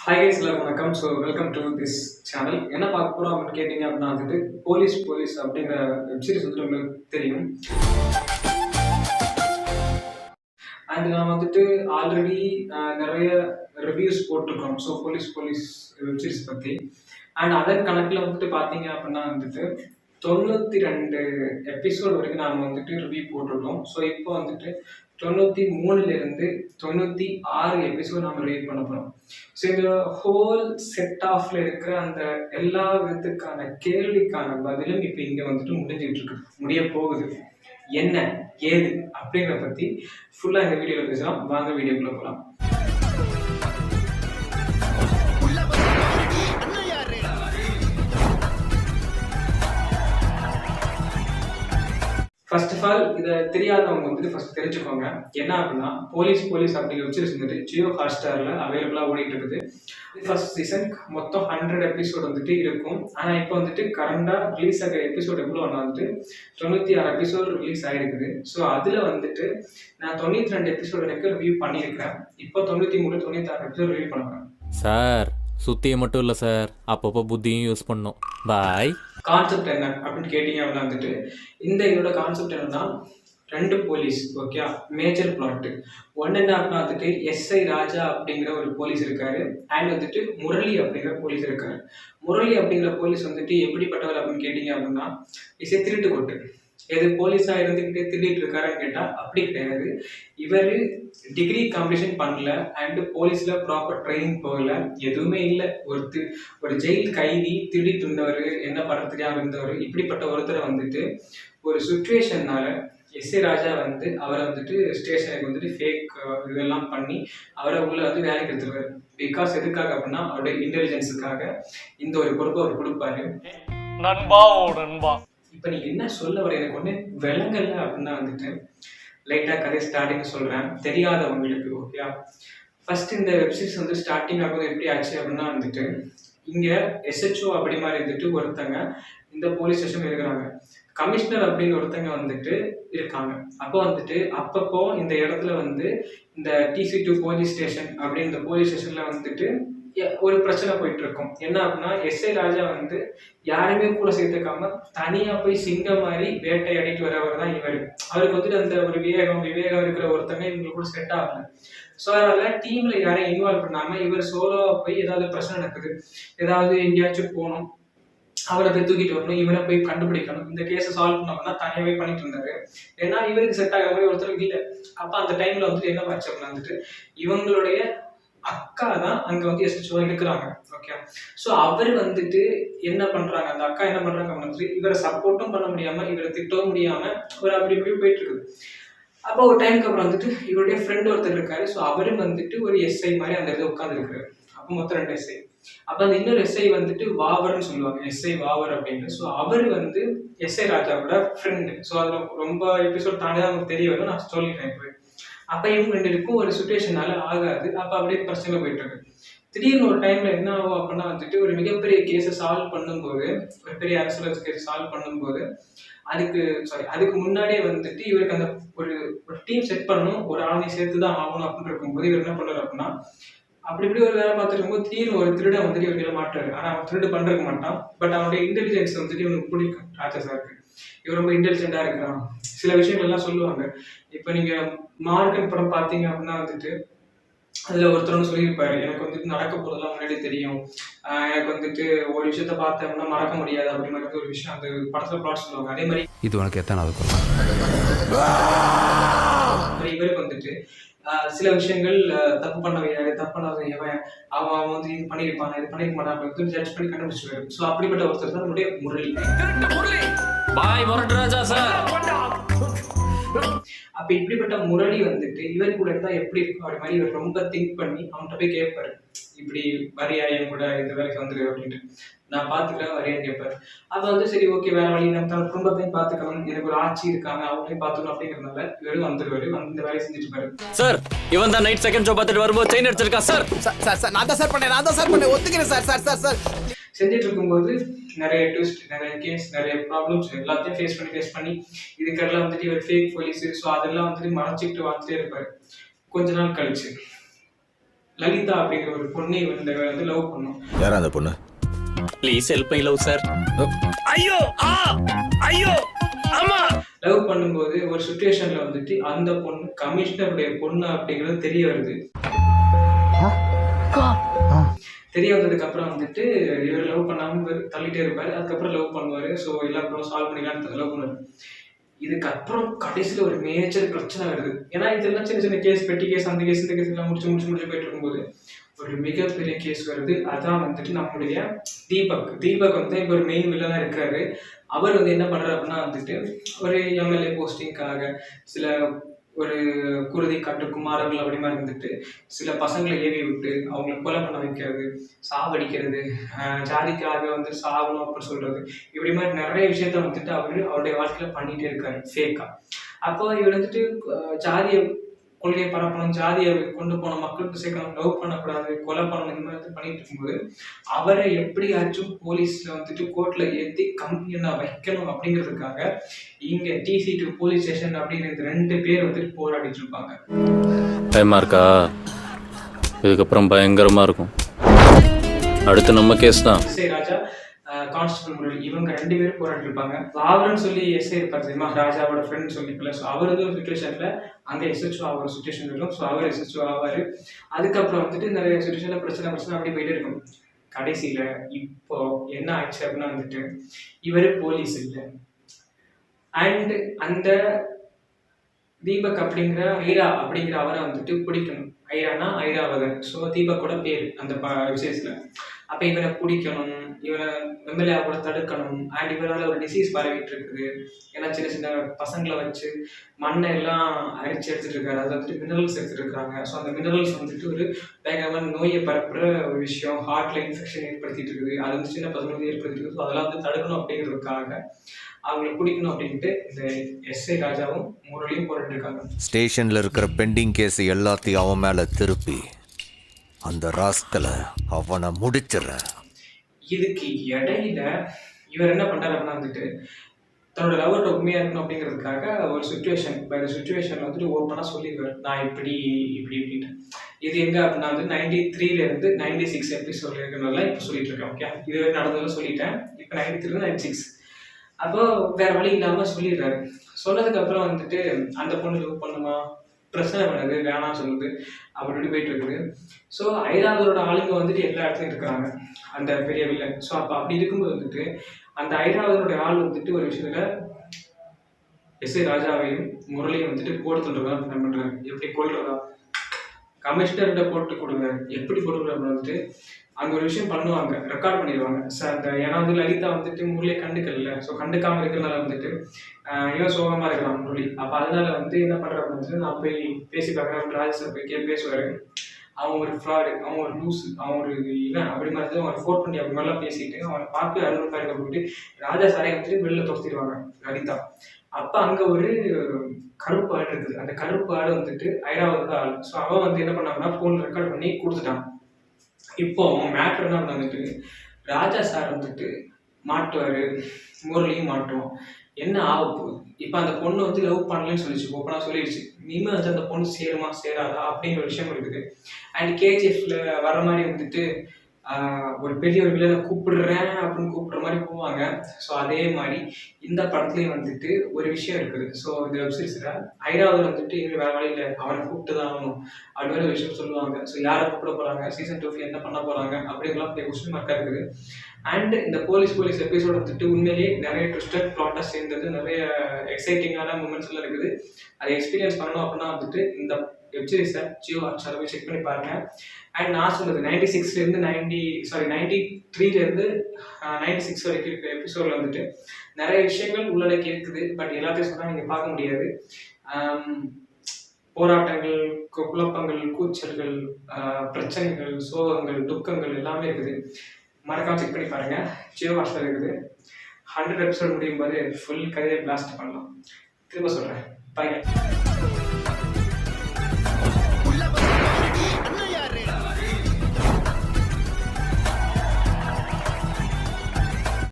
Hi guys, எல்லாருக்கும் வணக்கம். So welcome to this channel. என்ன பார்க்க போகிறோம் அப்படின்னு கேட்டிங்க அப்படின்னா வந்துட்டு போலீஸ் அப்படிங்கிற வெப் சீரிஸ் வந்துட்டு உங்களுக்கு தெரியும். அண்ட் நான் வந்துட்டு ஆல்ரெடி நிறைய ரிவ்யூஸ் போட்டிருக்கோம். ஸோ போலீஸ் வெப் சீரிஸ் பற்றி. அண்ட் அதன் கணக்கில் வந்துட்டு பார்த்தீங்க அப்படின்னா வந்துட்டு 92 எபிசோட் வரைக்கும் நாம் வந்துட்டு ரிவ்யூ போட்டிருக்கோம். ஸோ இப்போ வந்துட்டு 93லேருந்து 96 எபிசோட் நம்ம ரிவ்யூ பண்ண போகிறோம். ஸோ இந்த ஹோல் செட் ஆஃப்ல இருக்கிற அந்த எல்லா விதத்துக்கான கேள்விக்கான பதிலும் இப்போ இங்கே வந்துட்டு முடிஞ்சிட்டு இருக்கு, முடிய போகுது. என்ன ஏது அப்படிங்கிறத பற்றி ஃபுல்லாக இந்த வீடியோவில் பேசலாம். வாங்க வீடியோக்குள்ளே போகலாம். ஃபர்ஸ்ட் ஆஃப் ஆல் இதை தெரியாதவங்க வந்துட்டு ஃபர்ஸ்ட் தெரிஞ்சுக்கோங்க. என்ன அப்படின்னா போலீஸ் அப்படிங்கிற வெப் சீரிஸ் வந்துட்டு ஜியோ ஹாட்ஸ்டாரில் அவைலபிளாக ஓடிட்டு இருக்குது. ஃபர்ஸ்ட் சீசன் மொத்தம் 100 எபிசோட் வந்துட்டு இருக்கும். ஆனால் இப்போ வந்துட்டு கரண்டாக ரிலீஸ் ஆகிற எபிசோட் எவ்வளோ வந்துட்டு 96 எபிசோட் ரிலீஸ் ஆகிருக்குது. ஸோ அதில் வந்துட்டு நான் 92 எபிசோட் வரைக்கும் ரிவ்யூ பண்ணியிருக்கிறேன். இப்போ 93 96 எபிசோட் ரிவ்யூ பண்ணுவேன் சார். சுத்தியை மட்டும் இல்லை சார், அப்பப்போ புத்தியும் யூஸ் பண்ணும். பாய். கான்செப்ட் என்ன அப்படின்னு கேட்டீங்க அப்படின்னா வந்துட்டு இந்த இதோட கான்செப்ட் என்னன்னா 2 போலீஸ், ஓகே, மேஜர் பிளாட். ஒன்று என்ன அப்படின்னா வந்துட்டு எஸ்ஐ ராஜா அப்படிங்கிற ஒரு போலீஸ் இருக்காரு. அண்ட் வந்துட்டு முரளி அப்படிங்கிற போலீஸ் இருக்காரு. முரளி அப்படிங்கிற போலீஸ் வந்துட்டு எப்படிப்பட்டவர் அப்படின்னு கேட்டீங்க அப்படின்னா இசை திருட்டு கொட்டு. எது போலீஸா இருந்துக்கிட்டே திருடிட்டு இருக்காருன்னு கேட்டா அப்படி கிடையாது. இவர் டிகிரி கம்ப்ளீஷன் பண்ணல, அண்ட் போலீஸ்ல ப்ராப்பர் ட்ரைனிங் போகல, எதுவுமே இல்லை. ஒரு ஜெயில் கைதி திருடிட்டு இருந்தவர், என்ன பண்றதுக்காக இருந்தவர். இப்படிப்பட்ட ஒருத்தரை வந்துட்டு ஒரு சுச்சுவேஷன்னால எஸ்ஏ ராஜா வந்து அவரை வந்துட்டு ஸ்டேஷனுக்கு வந்துட்டு ஃபேக் இதெல்லாம் பண்ணி அவரை உள்ள வந்து வேலைக்கு எடுத்துருவாரு. பிகாஸ் எதுக்காக அப்படின்னா அவருடைய இன்டெலிஜென்ஸுக்காக இந்த ஒரு பொறுப்பை அவர் கொடுப்பாரு. நண்பா இப்போ நீ என்ன சொல்ல வர எனக்கு ஒன்று விளங்கல அப்படின்னா வந்துட்டு லைட்டாக கதை ஸ்டார்டிங் சொல்கிறேன் தெரியாதவங்களுக்கு, ஓகே. ஃபர்ஸ்ட் இந்த வெப்சீரிஸ் வந்து ஸ்டார்டிங் ஆகுது எப்படி ஆச்சு அப்படின்னா வந்துட்டு இங்கே எஸ்ஹெச்ஓ அப்படி மாதிரி இருந்துட்டு ஒருத்தங்க இந்த போலீஸ் ஸ்டேஷன் இருக்கிறாங்க. கமிஷனர் அப்படின்னு ஒருத்தங்க வந்துட்டு இருக்காங்க. அப்போ வந்துட்டு அப்பப்போ இந்த இடத்துல வந்து இந்த TC2 போலீஸ் ஸ்டேஷன் அப்படின்னு இந்த போலீஸ் ஸ்டேஷன்ல வந்துட்டு ஒரு பிரச்சனை போயிட்டு இருக்கும். என்ன அப்படின்னா எஸ்ஐ ராஜா வந்து யாருமே கூட சேர்த்துக்காம தனியா போய் சிங்கம் மாதிரி வேட்டையாடிட்டு வரவர் தான் இவர். அவருக்கு வந்துட்டு அந்த ஒரு விவேகம் இருக்கிற ஒருத்தங்க இவங்க கூட செட் ஆகல. ஸோ அதனால டீம்ல யாரையும் இன்வால்வ் பண்ணாம இவர் சோலோவா போய் ஏதாவது பிரச்சனை நடக்குது, ஏதாவது எங்கேயாச்சும் போகணும், அவரை போய் தூக்கிட்டு வரணும், இவனை போய் கண்டுபிடிக்கணும், இந்த கேஸை சால்வ் பண்ணோம்னா தனியாவே பண்ணிட்டு இருந்தாரு. ஏன்னா இவருக்கு செட் ஆகிற மாதிரி ஒருத்தருக்கு இல்லை. அப்ப அந்த டைம்ல வந்துட்டு என்ன ஆச்சு அப்படின்னா வந்துட்டு இவங்களுடைய அக்கா தான் அங்க வந்து எஸ்ஹெச்ஓ இருக்கிறாங்க, ஓகே. ஸோ அவர் வந்துட்டு என்ன பண்றாங்க, அந்த அக்கா என்ன பண்றாங்க வந்துட்டு இவரை சப்போர்ட்டும் பண்ண முடியாம இவரை திட்டவும் முடியாம ஒரு அப்படி போயிட்டு இருக்குது. அப்போ ஒரு டைமுக்கு அப்புறம் வந்துட்டு இவருடைய ஃப்ரெண்ட் ஒருத்தர் இருக்காரு. ஸோ அவரும் வந்துட்டு ஒரு எஸ்ஐ மாதிரி அந்த இடத்துல உட்கார்ந்து இருக்காரு. அப்போ மொத்தம் 2 எஸ்ஐ. அப்ப அந்த இன்னொரு எஸ்ஐ வந்துட்டு வாவர்னு சொல்லுவாங்க, எஸ்ஐ வாவர் அப்படின்னு. ஸோ அவர் வந்து எஸ்ஐ ராஜாவோட ஃப்ரெண்டு. ஸோ அதுல ரொம்ப எபிசோட் தாண்டி தான் நமக்கு தெரிய வரும், நான் சொல்லிடுறேன் இப்போ. அப்ப இவங்க 2 பேருக்கும் ஒரு சுச்சுவேஷனால ஆகாது. அப்ப அப்படியே பிரச்சனை போயிட்டு இருக்கு. திடீர்னு ஒரு டைம்ல என்ன ஆகும் அப்படின்னா வந்துட்டு ஒரு மிகப்பெரிய கேஸை சால்வ் பண்ணும்போது, ஒரு பெரிய அரசியல் கேஸ் சால்வ் பண்ணும்போது அதுக்கு முன்னாடியே வந்துட்டு இவருக்கு அந்த ஒரு டீம் செட் பண்ணணும், ஒரு ஆணையை சேர்த்து தான் ஆகணும் அப்படின்னு இருக்கும்போது இவர் என்ன பண்றாரு அப்படின்னா அப்படி ஒரு வேலை பார்த்துட்டு இருக்கும்போது திடீர்னு ஒரு திருடன் வந்துட்டு இவர் கையில மாட்டாரு. ஆனா அவன் திருடு பண்றதுக்கு மாட்டான். பட் அவனுடைய இன்டெலிஜென்ஸ் வந்துட்டு இவனுக்கு பிடிக்கும் ராஜா சாருக்கு. இவர் ரொம்ப இன்டெலிஜென்டா இருக்கிறான். சில விஷயங்கள் எல்லாம் சொல்லுவாங்க. இப்ப நீங்க மார்க்கன் படம் பாத்தீங்க அப்படின்னா வந்துட்டு அதுல ஒருத்தர் சொல்லியிருப்பாரு, எனக்கு வந்துட்டு நடக்க போறதெல்லாம் முன்னாடி தெரியும், எனக்கு வந்துட்டு ஒரு விஷயத்த பார்த்தோம்னா மறக்க முடியாது அப்படி மாதிரி ஒரு விஷயம் அந்த படத்துல பிளாட் சொல்லுவாங்க. அதே மாதிரி இது உனக்கு எத்தனை இவருக்கு வந்துட்டு சில விஷயங்கள் தப்பு பண்ணாத எவன் அவன் வந்து இது பண்ணியிருப்பான் இது பண்ணிருக்க மாட்டான் ஜட்ஜ் பண்ணி கண்டுபிடிச்சிருவாரு. ஸோ அப்படிப்பட்ட ஒருத்தர் தான் நம்முடைய முரளி. அப்ப இப்படிப்பட்ட முரளி வந்துட்டு இவர் கூட இருந்தா எப்படி இருக்கும் அப்படி மாதிரி இவர் ரொம்ப திங்க் பண்ணி அவன்கிட்ட போய் கேட்பாரு, இப்படி வரியா என் கூட இந்த வேலைக்கு வந்துரு அப்படின்ட்டு. நான் பாத்துக்கிறேன் வரையான்னு கேட்பாரு. அப்ப வந்து சரி ஓகே வேற வழி, நம்ம குடும்பத்தையும் பாத்துக்கணும், எனக்கு ஒரு ஆட்சி இருக்காங்க அவங்களையும் பாத்துக்கணும் அப்படிங்கிறதுனால இவரும் வந்துருவாரு, வந்து இந்த வேலையை செஞ்சுட்டு இருப்பாரு. சார் இவன் தான் நைட் செகண்ட் ஷோ பார்த்துட்டு வரும்போது செயின் எடுத்திருக்கா சார். நான் தான் சார் பண்ணேன் ஒத்துக்கிறேன் சார். செஞ்சுட்டு இருக்கும்போது நிறைய ட்விஸ்ட், நிறைய கேஸ், நிறைய ப்ராப்ளம்ஸ் எல்லாத்தையும் ஃபேஸ் பண்ணி இதுக்கெல்லாம் வந்துட்டு இவர் ஃபேக் போலீஸ். ஸோ அதெல்லாம் வந்துட்டு மறைச்சிக்கிட்டு வாழ்ந்துட்டே இருப்பாரு. கொஞ்ச நாள் கழிச்சு லலிதா அப்படிங்கிற ஒரு பொண்ணை வந்து லவ் பண்ணோம். யாரா அந்த பொண்ணு? Please help my love sir. Love பண்ணும்போது ஒரு சுச்சுவேஷன்ல வந்துட்டு அந்த பொண்ணு கமிஷனருடைய பொண்ணு அப்படிங்கிறது தெரிய வருது. தெரிய வந்ததுக்கு அப்புறம் வந்துட்டு இவர் லவ் பண்ணாம தள்ளிட்டே இருப்பாரு. அதுக்கப்புறம் லவ் பண்ணுவாரு. ஸோ எல்லா ப்ராப்ளம் சால்வ் பண்ணிக்கலாம்னு லவ் பண்ணுவாரு. இதுக்கப்புறம் கடைசியில் ஒரு மேஜர் பிரச்சனை வருது. ஏன்னா இதெல்லாம் சின்ன சின்ன கேஸ், பெட்டி கேஸ், அந்த கேஸ் இந்த கேஸ் எல்லாம் முடிச்சு போயிட்டு இருக்கும்போது ஒரு மிகப்பெரிய கேஸ் வருது. அதான் வந்துட்டு நம்மளுடைய தீபக் வந்து இப்போ ஒரு மெயின் வில்லனா இருக்காரு. அவர் வந்து என்ன பண்றாரு அப்படின்னா வந்துட்டு ஒரு எம்எல்ஏ போஸ்டிங்காக சில ஒரு குருதி காட்டு குமாரர்கள் அப்படி மாதிரி இருந்துட்டு சில பசங்களை ஏவி விட்டு அவங்களை கொலை பண்ண வைக்கிறது, சாவடிக்கிறது, ஜாதிக்காக வந்து சாகணும் அப்படின்னு சொல்றது, இப்படி மாதிரி நிறைய விஷயத்த வந்துட்டு அவருடைய வாழ்க்கையில பண்ணிட்டே இருக்காரு ஃபேக்கா. அப்போ இவர் வந்துட்டு ஜாதியை கொள்கையை பரப்பணும், ஜாதியை கொண்டு போன மக்களுக்கு சேர்க்கணும், லவ் பண்ணக்கூடாது, கொலை பண்ணணும், இந்த மாதிரி பண்ணிட்டு இருக்கும்போது அவரை எப்படியாச்சும் போலீஸ்ல வந்துட்டு கோர்ட்ல ஏற்றி கம்ப்ளைண்டா வைக்கணும் அப்படிங்கிறதுக்காக இங்க TC2 போலீஸ் ஸ்டேஷன் அப்படிங்கிறது 2 பேர் வந்துட்டு போராடிட்டு இருப்பாங்க. பயமா இருக்கா? இதுக்கப்புறம் பயங்கரமா இருக்கும். அடுத்து நம்ம கேஸ் தான். எஸ்ஐ ராஜா, கான்ஸ்டபிள் முரளி, இவங்க 2 பேரும் போராடி இருப்பாங்க. பாவரன் சொல்லி எஸ்ஐ இருப்பார் தெரியுமா, ராஜாவோட ஃப்ரெண்ட் சொல்லிக்கல. ஸோ அவர் வந்து ஒரு சுச்சுவேஷன்ல அங்கே SHO ஆகிற சுச்சுவேஷன் இருக்கும். ஸோ அவர் SHO ஆவார். அதுக்கப்புறம் வந்துட்டு நிறைய சுச்சுவேஷன்ல பிரச்சனை அப்படி போயிட்டே இருக்கும். கடைசியில இப்போ என்ன ஆச்சு அப்படின்னா வந்துட்டு இவர் போலீஸ் இல்லை. அண்ட் அந்த தீபக் அப்படிங்கிற ஐரா அப்படிங்கிற அவரை வந்துட்டு பிடிக்கணும். ஐரானா ஐராவதன். ஸோ தீபக்கோட பேர் அந்த விசேஷத்துல. அப்போ இவரை பிடிக்கணும், இவரை எம்எல்ஏ கூட தடுக்கணும். அண்ட் இவரால் ஒரு டிசீஸ் பரவிட்டு இருக்குது. ஏன்னா சின்ன சின்ன பசங்களை வச்சு மண்ணை எல்லாம் அரிச்சு எடுத்துட்டு இருக்காரு. அது வந்துட்டு மினரல்ஸ் எடுத்துட்டு இருக்காங்க. ஸோ அந்த மினரல்ஸ் வந்துட்டு ஒரு பயங்கரமான நோயை பரப்புற ஒரு விஷயம், ஹார்ட்ல இன்ஃபெக்ஷன் ஏற்படுத்திட்டு இருக்குது. அது வந்து சின்ன பசங்களுக்கு ஏற்படுத்திட்டு இருக்குது. ஸோ அதெல்லாம் வந்து தடுக்கணும் அப்படிங்கிறதுக்காக அவங்களை பிடிக்கணும் அப்படின்ட்டு இந்த எஸ்ஐ ராஜாவும் முரளியும் போராட்டு இருக்காங்க. ஸ்டேஷன்ல இருக்கிற பெண்டிங் கேஸ் எல்லாத்தையும் அவன் மேல திருப்பி அந்த ராஸ்கலை அவனை முடிச்சிடறேன். இதுக்கு இடையில இவர் என்ன பண்றாரு அப்படின்னா வந்துட்டு தன்னோட லவர்கிட்ட உண்மையா இருக்கணும் அப்படிங்கிறதுக்காக ஒரு சுச்சுவேஷன் வந்துட்டு ஓப்பனா சொல்லிடுவார். நான் இப்படி இப்படின்ட்டு. இது எங்க அப்படின்னா வந்து 93 இருந்து 96 எபிசோட்ல இருக்கிறனால இப்போ சொல்லிட்டு இருக்கேன். ஓகே, இது நடந்ததுல சொல்லிட்டேன். இப்போ 93 96. அப்போ வேற வழி இல்லாம சொல்லிடுறாரு. சொன்னதுக்கு அப்புறம் வந்துட்டு அந்த பொண்ணு லவ் பண்ணுமா, பிரச்சனை பண்ணுது, வேணாம் சொல்லுது, அப்படி போயிட்டு இருக்குது. ஸோ ஐராவதோட ஆளுங்க வந்துட்டு எல்லா இடத்துலையும் இருக்கிறாங்க, அந்த பெரிய வில்லன். ஸோ அப்போ அப்படி இருக்கும்போது வந்துட்டு அந்த ஐராவதோடைய ஆள் வந்துட்டு ஒரு விஷயத்துல எஸ்ஐ ராஜாவையும் முரளியும் வந்துட்டு போட்டு தள்ளுறதா பிளான் பண்றாரு. எப்படி கொள்றதா, கமிஷனர்கிட்ட போட்டு கொடுங்க. எப்படி போட்டு வந்துட்டு அங்கே ஒரு விஷயம் பண்ணுவாங்க, ரெக்கார்ட் பண்ணிடுவாங்க சார். அந்த ஏன்னா வந்து லலிதா வந்துட்டு முரளியை கண்டுக்கல. ஸோ கண்டுக்காம இருக்கிறதுனால வந்துட்டு இவன் சோகமா இருக்கிறான் முரளி. அப்போ அதனால வந்து என்ன பண்றாங்க வந்துட்டு நான் போய் பேசி பார்க்குறேன். ராஜேஷ் போய் பேசுவாரு. அவன் ஒரு ஃப்ராடு, அவன் ஒரு லூஸ், அவன் ஒரு இவன் அப்படி மாதிரி அவன் 420 அப்படி மாதிரிலாம் பேசிட்டு அவனை பார்த்து அருள்பாருங்க போட்டு ராஜா சாரை வந்துட்டு வெளில துரத்திடுவாங்க லலிதா. அப்போ அங்கே ஒரு கருப்பு ஆடு இருக்குது. அந்த கருப்பு ஆடு வந்துட்டு ஐராவதோட ஆள். ஸோ அவன் வந்து என்ன பண்ணாங்கன்னா ஃபோன் ரெக்கார்ட் பண்ணி கொடுத்துட்டான். இப்போ மேட்ரு என்ன வந்துட்டு ராஜா சார் வந்துட்டு மாட்டுவாரு, முரளியும் மாட்டுவோம். என்ன ஆக போகுது இப்போ? அந்த பொண்ணு வந்து லவ் பண்ணலன்னு சொல்லிச்சு, ஓப்பனாக சொல்லிடுச்சு. இனிமேல் வந்து அந்த பொண்ணு சேருமா சேராதா அப்படிங்கிற விஷயம் இருக்குது. அண்ட் KGFல வர மாதிரி வந்துட்டு ஒரு பெரிய ஒரு வில்லனை கூப்பிடுறேன் அப்படின்னு கூப்பிடுற மாதிரி போவாங்க. ஸோ அதே மாதிரி இந்த படத்துலேயும் வந்துட்டு ஒரு விஷயம் இருக்குது. ஸோ இந்த வெப்சீரிஸில் ஐராவதர் வந்துட்டு இன்னும் வேற வழியில் அவனை கூப்பிட்டு தான் ஆகணும் அப்படின்னு ஒரு விஷயம் சொல்லுவாங்க. ஸோ யாரை கூப்பிட போகிறாங்க, சீசன் 2 என்ன பண்ண போகிறாங்க அப்படிங்கலாம் கொஸ்டின் மார்க்காக இருக்குது. அண்ட் இந்த போலீஸ் எபிசோட வந்துட்டு உண்மையிலேயே நிறைய ட்விஸ்டட் பிளாட்டாக சேர்ந்தது, நிறைய எக்ஸைட்டிங்கான மூமெண்ட்ஸ் எல்லாம் இருக்குது. அதை எக்ஸ்பீரியன்ஸ் பண்ணணும் அப்படின்னா வந்துட்டு இந்த வெப்சீரிஸை ஜியோ ஹாட்ஸ்டார் போய் செக் பண்ணி பாருங்க. அண்ட் நான் சொன்னது 96லேருந்து 93லேருந்து 96 வரைக்கும் இருக்கிற எபிசோடில் வந்துட்டு நிறைய விஷயங்கள் உள்ளடக்கி இருக்குது. பட் எல்லாத்தையும் சொன்னால் நீங்கள் பார்க்க முடியாது. போராட்டங்கள், குழப்பங்கள், கூச்சல்கள், பிரச்சனைகள், சோகங்கள், துக்கங்கள் எல்லாமே இருக்குது. மறக்காம செக் பண்ணி பாருங்க. ஜியோ ஹாட்ஸ்டார் இருக்குது. 100 எபிசோட் முடியும் போது ஃபுல் கதையை பிளாஸ்ட் பண்ணலாம். திரும்ப சொல்கிறேன், பாய்.